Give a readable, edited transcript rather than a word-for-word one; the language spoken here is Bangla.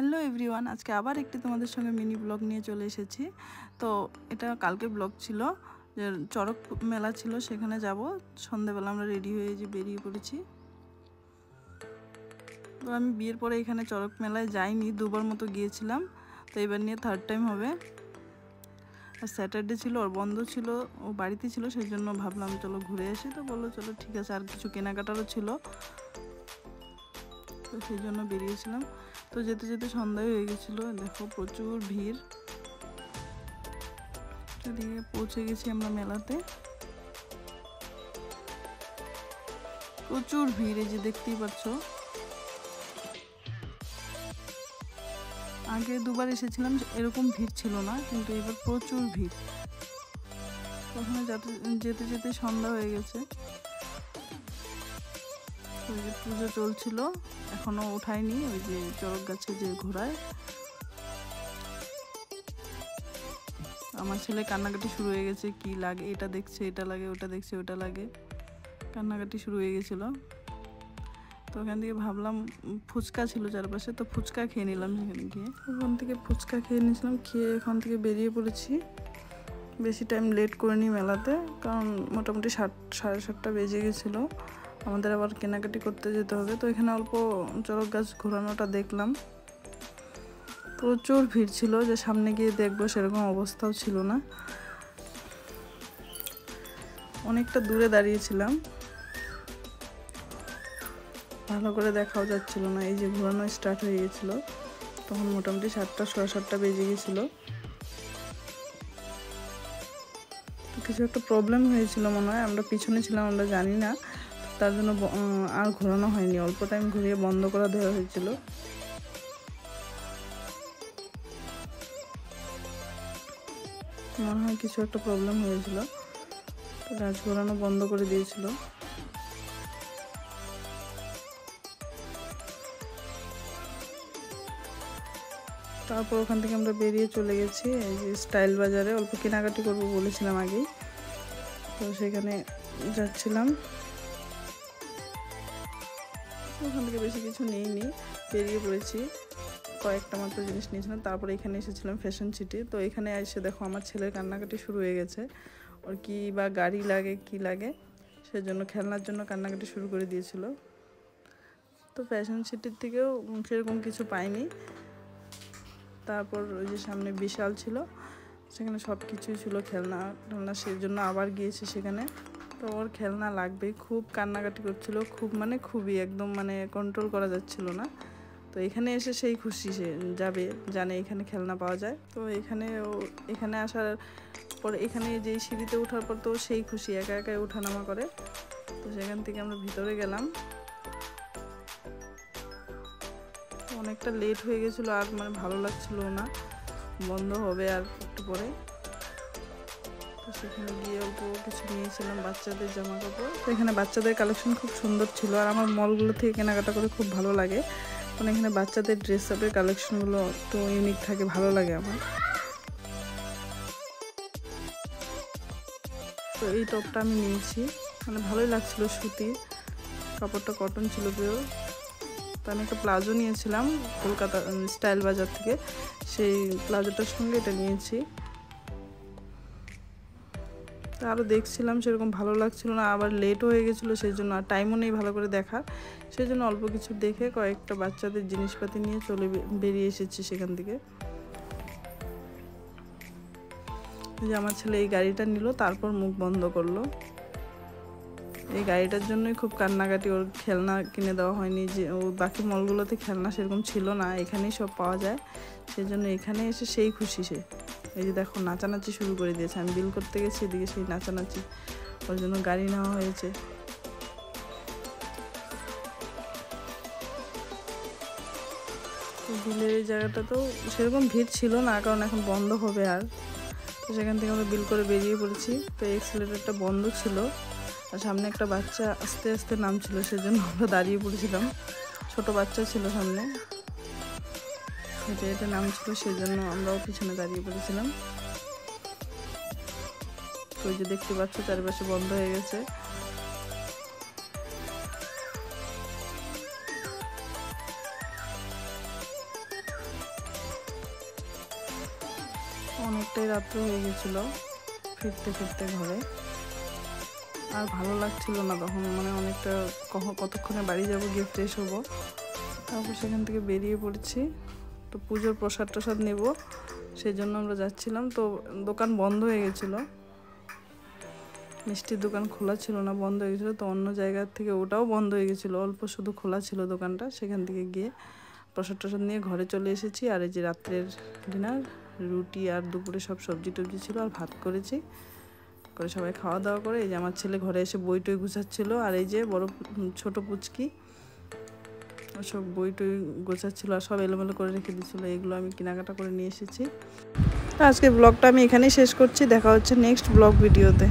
হ্যালো এভরিওয়ান, আজকে আবার একটি তোমাদের সঙ্গে মিনি ব্লগ নিয়ে চলে এসেছি। তো এটা কালকে ব্লগ ছিল, যে চড়ক মেলা ছিল, সেখানে যাব। সন্ধ্যাবেলা আমরা রেডি হয়ে যে বেরিয়ে পড়েছি। তো আমি বিয়ের পরে এখানে চড়ক মেলায় যাইনি, দুবার মতো গিয়েছিলাম, তো এবার নিয়ে থার্ড টাইম হবে। আর স্যাটারডে ছিল, ওর বন্ধ ছিল, ও বাড়িতে ছিল, সেই জন্য ভাবলাম চলো ঘুরে আসি। তো বললো চলো ঠিক আছে, আর কিছু কেনাকাটারও ছিল, তো সেই জন্য বেরিয়েছিলাম। তো যেতে যেতে সন্ধ্যা হয়ে গেছিলো, দেখো প্রচুর ভিড়। এদিকে পৌঁছে গেছি আমরা মেলাতে, প্রচুর ভিড়, এই যে দেখতেই পাচ্ছ। আগে দুবার এসেছিলাম, এরকম ভিড় ছিল না, কিন্তু এবার প্রচুর ভিড়। ওখানে যেতে যেতে সন্ধ্যা হয়ে গেছে। ওই যে পুজো চলছিল, এখনো ওঠায়নি, ওই যে চড়ক গাছে যে ঘোড়ায়। আমার ছেলে কান্নাকাটি শুরু হয়ে গেছে, কি লাগে এটা দেখছে, এটা লাগে, ওটা দেখছে, ওটা লাগে, কান্নাকাটি শুরু হয়ে গেছিলো। তো ওখান থেকে ভাবলাম, ফুচকা ছিল চারপাশে, তো ফুচকা খেয়ে নিলাম সেখানে গিয়ে। ওখান থেকে ফুচকা খেয়ে নিয়েছিলাম, খেয়ে ওখান থেকে বেরিয়ে পড়েছি। বেশি টাইম লেট করিনি মেলাতে, কারণ মোটামুটি 7:30 বেজে গেছিলো। আমাদের আবার কেনাকাটি করতে যেতে হবে। তো এখানে অল্প চড়ক গাছ ঘোরানোটা দেখলাম, প্রচুর ভিড় ছিল, যে সামনে গিয়ে দেখবো সেরকম অবস্থাও ছিল না। অনেকটা দূরে দাঁড়িয়েছিলাম, ভালো করে দেখাও যাচ্ছিল না। এই যে ঘোরানো স্টার্ট হয়ে গেছিলো, তখন মোটামুটি 7:30 বেজে গেছিলো। কিছু একটা প্রবলেম হয়েছিল মনে হয়, আমরা পিছনে ছিলাম, আমরা জানি না, তার জন্য আর ঘোরানো হয়নি, অল্প টাইম ঘুরিয়ে বন্ধ করা দেওয়া হয়েছিল। মনে হয় কিছু একটা প্রবলেম হয়েছিল, তো গাছ ঘোরানো বন্ধ করে দিয়েছিল। তারপর ওখান থেকে আমরা বেরিয়ে চলে গেছি এই যে স্টাইল বাজারে, অল্প কেনাকাটি করবো বলেছিলাম আগেই, তো সেখানে যাচ্ছিলাম। ওখান থেকে বেশি কিছু নেইনি, বেরিয়ে পড়েছি, কয়েকটা মাত্র জিনিস নিয়েছিলাম। তারপরে এখানে এসেছিলাম ফ্যাশন সিটি। তো এখানে এসে দেখো আমার ছেলের কান্নাকাটি শুরু হয়ে গেছে, ওর কি বা গাড়ি লাগে কি লাগে, সেজন্য খেলনার জন্য কান্নাকাটি শুরু করে দিয়েছিল। তো ফ্যাশন সিটির থেকেও সেরকম কিছু পাইনি। তারপর ওই যে সামনে বিশাল ছিল, সেখানে সব কিছুই ছিল, খেলনা টেলনা, সেই জন্য আবার গিয়েছি সেখানে। তো ওর খেলনা লাগবেই, খুব কান্নাকাটি করছিল, খুব মানে খুবই একদম মানে কন্ট্রোল করা যাচ্ছিল না। তো এখানে এসে সেই খুশি, সে যাবে, জানে এখানে খেলনা পাওয়া যায়। তো এখানে আসার পর, এখানে যেই সিঁড়িতে ওঠার পর তো সেই খুশি, একা একাই ওঠানামা করে। তো সেখান থেকে আমরা ভিতরে গেলাম, অনেকটা লেট হয়ে গেছিলো, আর মানে ভালো লাগছিল না, বন্ধ হবে আর একটু পরে। তো সেখানে গিয়ে অল্প কিছু নিয়েছিলাম বাচ্চাদের জামা কাপড়। তো এখানে বাচ্চাদের কালেকশন খুব সুন্দর ছিল, আর আমার মলগুলো থেকে কেনাকাটা করে খুব ভালো লাগে, কারণ এখানে বাচ্চাদের ড্রেস আপের কালেকশনগুলো একটু ইউনিক থাকে, ভালো লাগে আমার। তো এই টপটা আমি নিয়েছি, মানে ভালোই লাগছিল, সুতির কাপড়টা, কটন ছিল পিওর। তো আমি একটা প্লাজো নিয়েছিলাম কলকাতা স্টাইল বাজার থেকে, সেই প্লাজোটার সঙ্গে এটা নিয়েছি। তো আরও দেখছিলাম, সেরকম ভালো লাগছিল না, আবার লেট হয়ে গেছিলো, সেই জন্য আর টাইমও নেই ভালো করে দেখার, সেই জন্য অল্প কিছু দেখে কয়েকটা বাচ্চাদের জিনিসপাতি নিয়ে বেরিয়ে এসেছি সেখান থেকে। যে আমার ছেলে এই গাড়িটা নিল, তারপর মুখ বন্ধ করলো। এই গাড়িটার জন্যই খুব কান্নাকাটি, ওর খেলনা কিনে দেওয়া হয়নি, যে ও বাকি মলগুলোতে খেলনা সেরকম ছিল না, এখানেই সব পাওয়া যায়, সেই জন্য এখানে এসে সেই খুশি সে। এই যে দেখো নাচানাচি শুরু করে দিয়েছে, আমি বিল করতে গেছি, এদিকে সেই নাচানাচি, ওর জন্য গাড়ি নেওয়া হয়েছে। বিলের এই জায়গাটা তো সেরকম ভিড় ছিল না, কারণ এখন বন্ধ হবে আর। তো সেখান থেকে আমরা বিল করে বেরিয়ে পড়েছি। তো এক্সিলেটরটা বন্ধ ছিল, আর সামনে একটা বাচ্চা আস্তে আস্তে নামছিল, সেজন্য আমরা দাঁড়িয়ে পড়েছিলাম, ছোট বাচ্চা ছিল সামনে, হেঁটে হেঁটে নামছিল, সেজন্য আমরাও পিছনে দাঁড়িয়ে পড়েছিলাম। তো ওই যে দেখতে পাচ্ছ চারিপাশে বন্ধ হয়ে গেছে। অনেকটাই রাত্র হয়ে গেছিলো ফিরতে ফিরতে ঘরে। আর ভালো লাগছিল না তখন, মানে অনেকটা কতক্ষণে বাড়ি যাব, গিয়ে ফ্রেশ হবো। তারপর সেখান থেকে বেরিয়ে পড়েছি। তো পুজোর প্রসাদ টসাদ নেব, সেই জন্য আমরা যাচ্ছিলাম। তো দোকান বন্ধ হয়ে গেছিলো, মিষ্টির দোকান খোলা ছিল না, বন্ধ হয়ে গেছিলো। তো অন্য জায়গা থেকে ওটাও বন্ধ হয়ে গেছিলো, অল্প শুধু খোলা ছিল দোকানটা। সেখান থেকে গিয়ে প্রসাদ টসাদ নিয়ে ঘরে চলে এসেছি। আর এই যে রাত্রের ডিনার, রুটি আর দুপুরে সব সবজি টবজি ছিল, আর ভাত করেছি, করে সবাই খাওয়া দাওয়া করে এই যে আমার ছেলে ঘরে এসে বই টই গুছাচ্ছিল। আর এই যে ছোট পুচকি সব বই টই গোছাচ্ছিল আর সব এলোমেলো করে রেখে দিচ্ছিলো। এগুলো আমি কেনাকাটা করে নিয়ে এসেছি। আজকে ব্লগটা আমি এখানেই শেষ করছি। দেখা হচ্ছে নেক্সট ব্লগ ভিডিওতে।